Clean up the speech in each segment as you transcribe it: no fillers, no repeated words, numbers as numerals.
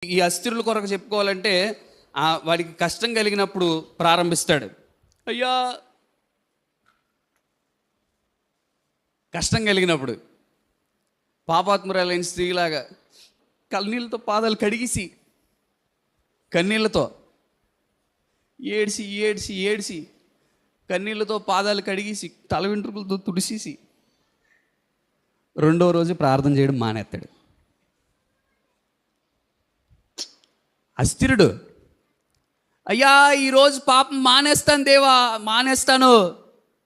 ఈ అస్థిరుల కొరకు చెప్పుకోవాలంటే వాడికి కష్టం కలిగినప్పుడు ప్రారంభిస్తాడు. అయ్యా కష్టం కలిగినప్పుడు పాపాత్మురాలైన స్త్రీలాగా కన్నీళ్ళతో పాదాలు కడిగేసి కన్నీళ్ళతో ఏడ్చి ఏడ్చి ఏడ్చి కన్నీళ్ళతో పాదాలు కడిగేసి తల వెంట్రుకలతో తుడిసేసి రెండో రోజు ప్రార్థన చేయడం మానేస్తాడు. అస్థిరుడు. అయ్యా ఈరోజు పాపం మానేస్తాను దేవా, మానేస్తాను,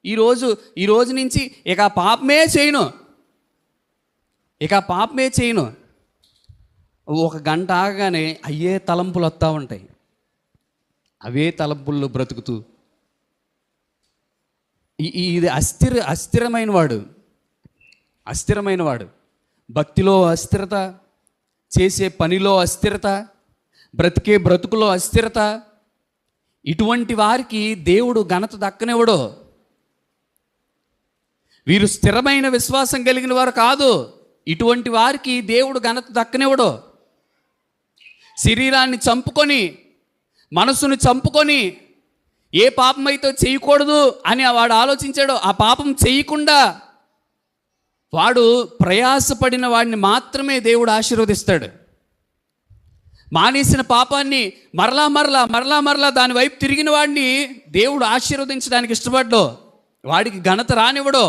ఈ రోజు నుంచి ఇక పాపమే చేయను, ఒక గంట ఆగగానే అయ్యే తలంపులు వస్తూ ఉంటాయి. అవే తలంపుల్లో బ్రతుకుతూ ఇది అస్థిరమైన వాడు. భక్తిలో అస్థిరత, చేసే పనిలో అస్థిరత, బ్రతికే బ్రతుకులో అస్థిరత. ఇటువంటి వారికి దేవుడు ఘనత దక్కనివ్వడు. వీరు స్థిరమైన విశ్వాసం కలిగిన వారు కాదు. ఇటువంటి వారికి దేవుడు ఘనత దక్కనివ్వడు. శరీరాన్ని చంపుకొని, మనసును చంపుకొని ఏ పాపం అయితే చేయకూడదు అని వాడు ఆలోచించాడో ఆ పాపం చేయకుండా వాడు ప్రయాసపడిన వాడిని మాత్రమే దేవుడు ఆశీర్వదిస్తాడు. మానేసిన పాపాన్ని మరలా దాని వైపు తిరిగిన వాడిని దేవుడు ఆశీర్వదించడానికి ఇష్టపడ్డో, వాడికి ఘనత రానివ్వడో.